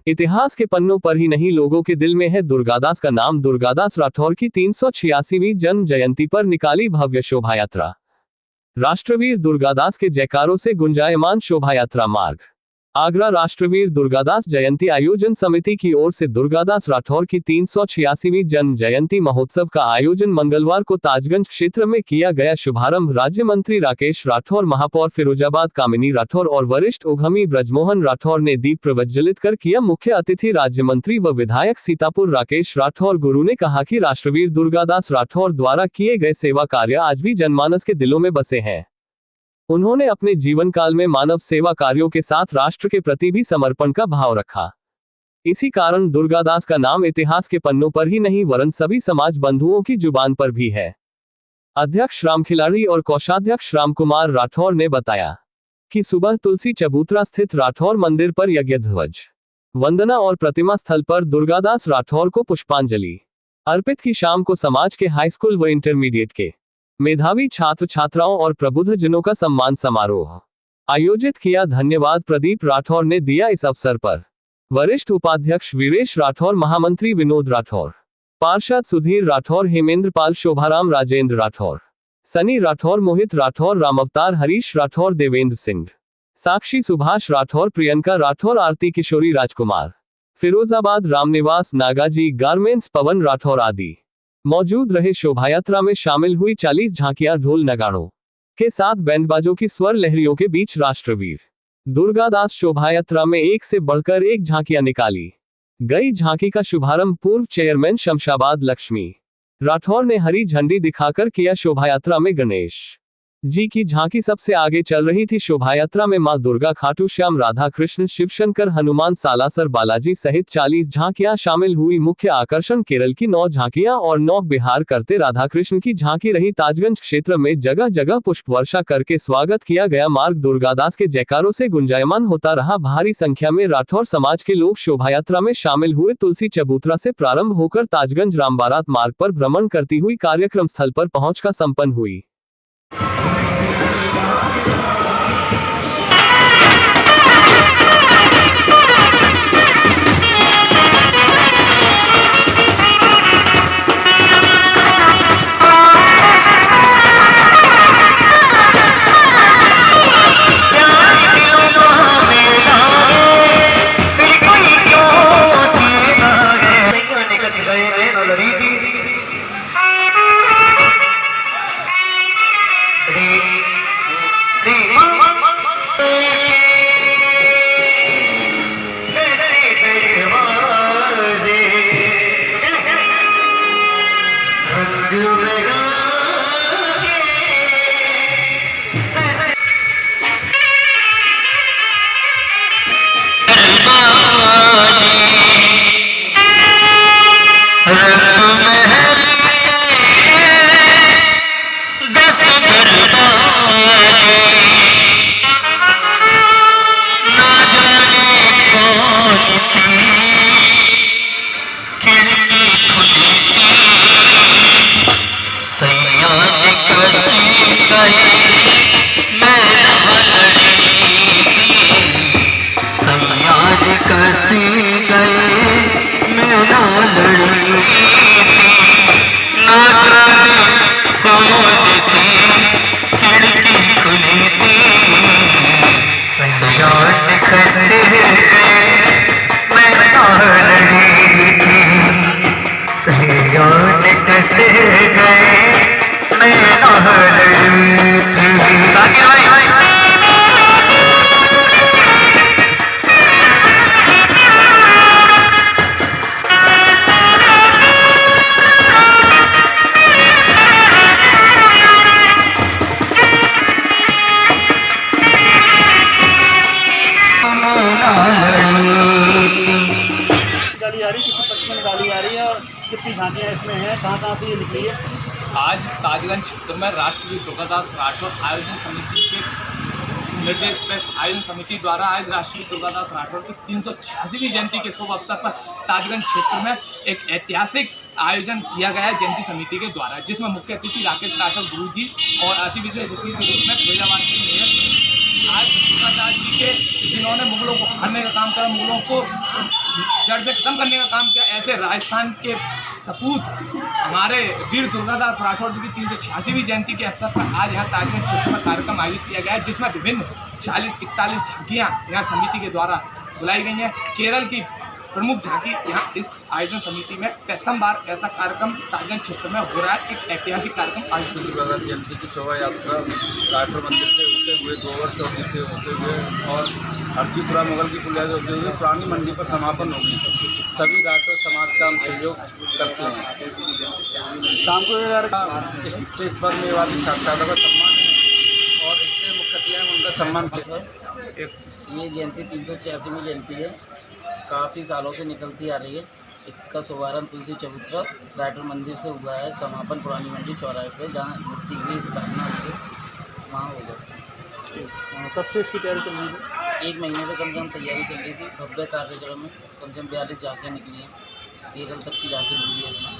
इतिहास के पन्नों पर ही नहीं, लोगों के दिल में है दुर्गादास का नाम। दुर्गादास राठौर की 386वीं जन्म जयंती पर निकाली भव्य शोभायात्रा। राष्ट्रवीर दुर्गादास के जयकारों से गुंजायमान शोभायात्रा मार्ग। आगरा राष्ट्रवीर दुर्गादास जयंती आयोजन समिति की ओर से दुर्गादास राठौर की 386वीं जन्म जयंती महोत्सव का आयोजन मंगलवार को ताजगंज क्षेत्र में किया गया। शुभारंभ राज्य मंत्री राकेश राठौर, महापौर फिरोजाबाद कामिनी राठौर और वरिष्ठ उद्यमी ब्रजमोहन राठौर ने दीप प्रज्वलित कर किया। मुख्य अतिथि राज्य मंत्री व विधायक सीतापुर राकेश राठौर गुरु ने कहा कि राष्ट्रवीर दुर्गादास राठौर द्वारा किए गए सेवा कार्य आज भी जनमानस के दिलों में बसे हैं। उन्होंने अपने जीवन काल में मानव सेवा कार्यों के साथ राष्ट्र के प्रति भी समर्पण का भाव रखा। इसी कारण दुर्गादास का नाम इतिहास के पन्नों पर ही नहीं वरन सभी समाज बंधुओं की जुबान पर भी है। अध्यक्ष रामखिलाड़ी और कोषाध्यक्ष रामकुमार राठौर ने बताया कि सुबह तुलसी चबूतरा स्थित राठौर मंदिर पर यज्ञ ध्वज वंदना और प्रतिमा स्थल पर दुर्गादास राठौर को पुष्पांजलि अर्पित की। शाम को समाज के हाई स्कूल व इंटरमीडिएट के मेधावी छात्र छात्राओं और प्रबुद्ध जनों का सम्मान समारोह आयोजित किया। धन्यवाद प्रदीप राठौर ने दिया। इस अवसर पर वरिष्ठ उपाध्यक्ष वीरेश राठौर, महामंत्री विनोद राठौर, पार्षद सुधीर राठौर, हेमेंद्र पाल, शोभाराम, राजेंद्र राठौर, सनी राठौर, मोहित राठौर, रामअवतार, हरीश राठौर, देवेंद्र सिंह, साक्षी, सुभाष राठौर, प्रियंका राठौर, आरती किशोरी, राजकुमार, फिरोजाबाद, रामनिवास, नागाजी गारमेंट्स, पवन राठौर आदि मौजूद रहे। शोभायात्रा में शामिल हुई 40 झांकियां ढोल नगाड़ों के साथ बैंडबाजों की स्वर लहरियों के बीच राष्ट्रवीर दुर्गादास शोभायात्रा में एक से बढ़कर एक झांकियां निकाली गई। झांकी का शुभारंभ पूर्व चेयरमैन शमशाबाद लक्ष्मी राठौर ने हरी झंडी दिखाकर किया। शोभायात्रा में गणेश जी की झांकी सबसे आगे चल रही थी। शोभायात्रा में मां दुर्गा, खाटू श्याम, राधा कृष्ण, शिवशंकर, हनुमान, सालासर बालाजी सहित 40 झांकियां शामिल हुई। मुख्य आकर्षण केरल की 9 झांकियां और 9 बिहार करते राधा कृष्ण की झांकी रही। ताजगंज क्षेत्र में जगह जगह पुष्प वर्षा करके स्वागत किया गया। मार्ग दुर्गादास के जयकारों से गुंजायमान होता रहा। भारी संख्या में राठौर समाज के लोग शोभायात्रा में शामिल हुए। तुलसी चबूतरा से प्रारंभ होकर ताजगंज रामबारात मार्ग पर भ्रमण करती हुई कार्यक्रम स्थल पर पहुंचकर संपन्न हुई। झांकियां इसमें हैं, कहाँ से ये निकली है? आज ताजगंज क्षेत्र में राष्ट्रवीर दुर्गादास राठौर आयोजन समिति के निर्देश पे आयोजन समिति द्वारा आज राष्ट्रवीर दुर्गादास राठौर की 386वीं जयंती के शुभ अवसर पर ताजगंज क्षेत्र में एक ऐतिहासिक आयोजन किया गया है जयंती समिति के द्वारा, जिसमें मुख्य अतिथि राकेश राठौर गुरु जी और अति विशेष अतिथि के रूप में फिरोजाबाद के मेयर आज दुर्गादास जी के, जिन्होंने मुगलों को हराने का काम करा, मुगलों को जड़ से खत्म करने का काम किया। ऐसे राजस्थान के सपूत हमारे वीर दुर्गादास राठौर जी की 386वीं जयंती के अवसर पर आज यहाँ ताजगंज क्षेत्र में कार्यक्रम आयोजित किया गया है, जिसमें विभिन्न 40-41 झांकियाँ यहाँ समिति के द्वारा बुलाई गई हैं। केरल की प्रमुख झांकी यहाँ इस आयोजन समिति में प्रथम बार ऐसा कार्यक्रम ताजगंज क्षेत्र में हो रहा है। एक ऐतिहासिक कार्यक्रम आयोजित दुर्गादास जयंती की शोभा यात्रा राठौर मंदिर से होते हुए गोवर चौकी से होते हुए और हरजीपुरा मुगल की पुलिया से होते हुए पुरानी मंडी पर समापन होगी। सभी राठौर समाज का हम सहयोग करते हैं। शाम को 11 स्टेज पर मेवाड़ी छात्रों का सम्मान है और इससे मुख्य अतिथि हैं उनका सम्मान किया। ये जयंती 386वीं जयंती है, काफ़ी सालों से निकलती आ रही है। इसका शुभारंभ तुलसी चबूतरा राठौर मंदिर से हुआ है। समापन पुरानी मंडी चौराहे पे जहाँ मूर्ति की स्थापना हुई वहाँ होगा। कब से इसकी तैयारी चल रही है? 1 महीने से कम से कम तैयारी चल रही थी। भव्य कार्यक्रम में कम से कम 42 झांकियाँ निकली हैं। ये कल तक की झांकी निकली है इसमें।